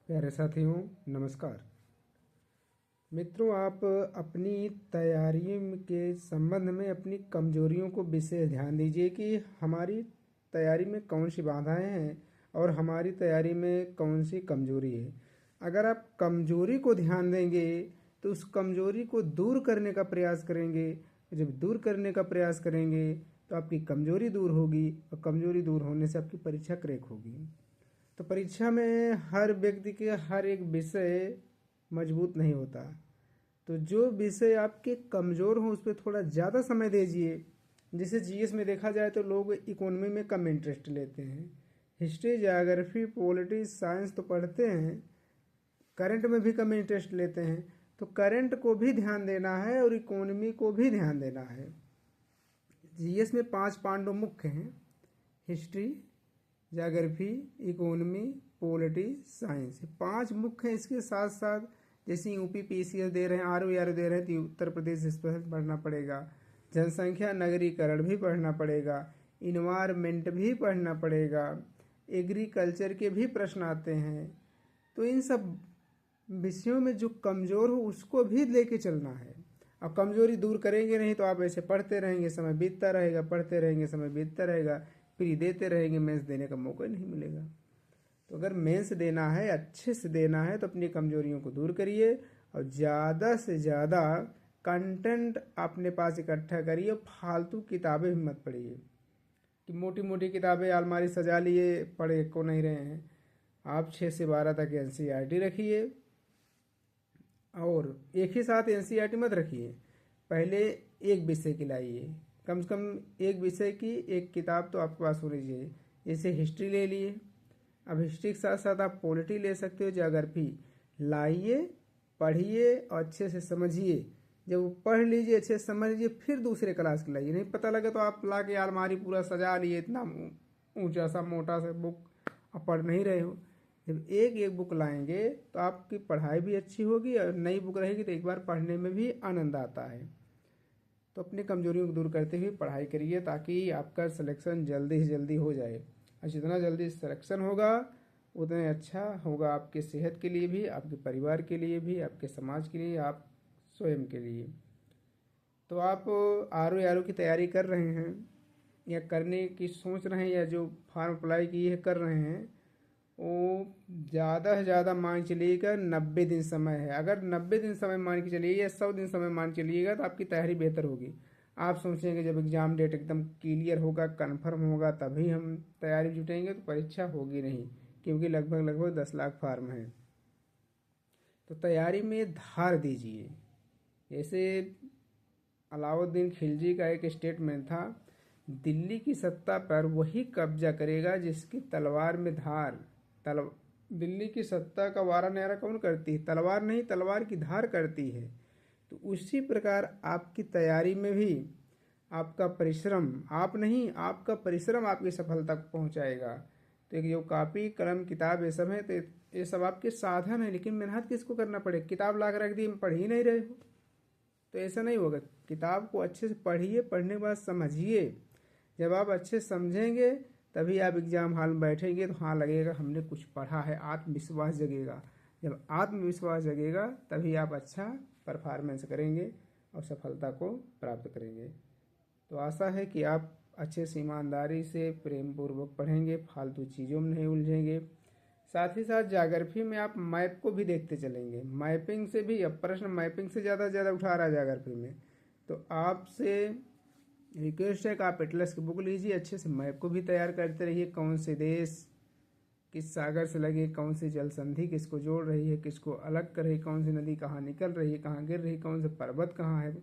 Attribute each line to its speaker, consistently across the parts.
Speaker 1: प्यारे साथियों, नमस्कार। मित्रों, आप अपनी तैयारी के संबंध में अपनी कमजोरियों को विशेष ध्यान दीजिए कि हमारी तैयारी में कौन सी बाधाएं हैं और हमारी तैयारी में कौन सी कमजोरी है। अगर आप कमजोरी को ध्यान देंगे तो उस कमजोरी को दूर करने का प्रयास करेंगे। जब दूर करने का प्रयास करेंगे तो आपकी कमजोरी दूर होगी और कमजोरी दूर होने से आपकी परीक्षा क्रैक होगी। तो परीक्षा में हर व्यक्ति के हर एक विषय मजबूत नहीं होता। तो जो विषय आपके कमज़ोर हो उस पर थोड़ा ज़्यादा समय दीजिए। जैसे जीएस में देखा जाए तो लोग इकोनॉमी में कम इंटरेस्ट लेते हैं, हिस्ट्री, ज्योग्राफी, पॉलिटिक्स, साइंस तो पढ़ते हैं, करंट में भी कम इंटरेस्ट लेते हैं। तो करंट को भी ध्यान देना है और इकोनॉमी को भी ध्यान देना है। जीएस में 5 पांडव मुख्य हैं: history, geography, economy, politics, science. 5 मुख्य हैं। इसके साथ साथ जैसे यूपी पीसीएस दे रहे हैं, आरओ दे रहे हैं, तो उत्तर प्रदेश स्पेशल पढ़ना पड़ेगा। जनसंख्या नगरीकरण भी पढ़ना पड़ेगा, इन्वायरमेंट भी पढ़ना पड़ेगा, एग्रीकल्चर के भी प्रश्न आते हैं। तो इन सब विषयों में जो कमज़ोर हो उसको भी लेके चलना है। अब कमज़ोरी दूर करेंगे नहीं तो आप ऐसे पढ़ते रहेंगे, समय बीतता रहेगा, पढ़ते रहेंगे, समय बीतता रहेगा, प्री देते रहेंगे, मेंस देने का मौका नहीं मिलेगा। तो अगर मेंस देना है, अच्छे से देना है, तो अपनी कमजोरियों को दूर करिए और ज़्यादा से ज़्यादा कंटेंट अपने पास इकट्ठा करिए। फालतू किताबें भी मत पढ़िए कि मोटी मोटी किताबें अलमारी सजा लिए, पढ़े को नहीं रहे हैं। आप 6 से 12 तक एनसीईआरटी रखिए और एक ही साथ एनसीईआरटी मत रखिए। पहले एक विषय की लाइए, कम से कम एक विषय की एक किताब तो आपके पास होनी चाहिए। जैसे हिस्ट्री ले लिए, अब हिस्ट्री के साथ साथ आप पॉलिटी ले सकते हो, ज्योग्राफी लाइए, पढ़िए और अच्छे से समझिए। जब वो पढ़ लीजिए, अच्छे से समझ लीजिए, फिर दूसरे क्लास की लाइए। नहीं पता लगे तो आप ला के अलमारी पूरा सजा लिए, इतना ऊंचा सा मोटा सा बुक आप पढ़ नहीं रहे हो। जब एक एक बुक लाएंगे तो आपकी पढ़ाई भी अच्छी होगी और नई बुक रहेगी तो एक बार पढ़ने में भी आनंद आता है। तो अपनी कमजोरियों को दूर करते हुए पढ़ाई करिए ताकि आपका सिलेक्शन जल्दी से जल्दी हो जाए। और जितना जल्दी सिलेक्शन होगा उतना अच्छा होगा आपके सेहत के लिए भी, आपके परिवार के लिए भी, आपके समाज के लिए, आप स्वयं के लिए। तो आप आरओ की तैयारी कर रहे हैं या करने की सोच रहे हैं या जो फॉर्म अप्लाई किए कर रहे हैं, वो ज़्यादा से ज़्यादा मान चलिएगा 90 दिन समय है। अगर 90 दिन समय मान के चलिए या 100 दिन समय मान चलिएगा तो आपकी तैयारी बेहतर होगी। आप सोचेंगे जब एग्ज़ाम डेट एकदम क्लियर होगा, कन्फर्म होगा, तभी हम तैयारी जुटेंगे, तो परीक्षा होगी नहीं, क्योंकि लगभग 10 लाख फार्म हैं। तो तैयारी में धार दीजिए। जैसे अलाउद्दीन खिलजी का एक स्टेटमेंट था, दिल्ली की सत्ता पर वही कब्जा करेगा जिसकी तलवार में धार। दिल्ली की सत्ता का वारा न्यारा कौन करती है? तलवार नहीं, तलवार की धार करती है। तो उसी प्रकार आपकी तैयारी में भी आपका परिश्रम, आप नहीं, आपका परिश्रम आपकी सफलता को पहुंचाएगा। तो एक जो कॉपी कलम किताब ये सब है, तो ये सब आपके साधन है, लेकिन मेहनत किसको करना पड़ेगा? किताब ला कर रख दी, पढ़ ही नहीं रहे हो तो ऐसा नहीं होगा। किताब को अच्छे से पढ़िए, पढ़ने के बाद समझिए। जब आप अच्छे समझेंगे तभी आप एग्ज़ाम हॉल में बैठेंगे तो हाँ लगेगा हमने कुछ पढ़ा है, आत्मविश्वास जगेगा। जब आत्मविश्वास जगेगा तभी आप अच्छा परफॉर्मेंस करेंगे और सफलता को प्राप्त करेंगे। तो आशा है कि आप अच्छे से ईमानदारी से प्रेम पूर्वक पढ़ेंगे, फालतू चीज़ों में नहीं उलझेंगे। साथ ही साथ ज्योग्राफी में आप मैप को भी देखते चलेंगे। मैपिंग से भी अब प्रश्न मैपिंग से ज़्यादा उठा रहा है ज्योग्राफी में। तो आपसे रिक्वेस्ट है कि आप एटलस की बुक लीजिए, अच्छे से मैप को भी तैयार करते रहिए। कौन से देश किस सागर से लगे, कौन सी जल संधि किसको जोड़ रही है, किसको अलग कर रही है, कौन सी नदी कहाँ निकल रही है, कहाँ गिर रही है, कौन से पर्वत कहाँ है,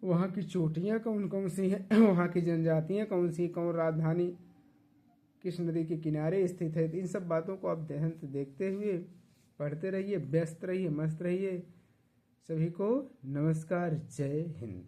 Speaker 1: वहाँ की चोटियाँ कौन कौन सी हैं, वहाँ की जनजातियाँ कौन सी, कौन राजधानी किस नदी के किनारे स्थित है। इन सब बातों को आप ध्यान से देखते हुए पढ़ते रहिए, व्यस्त रहिए, मस्त रहिए। सभी को नमस्कार, जय हिंद।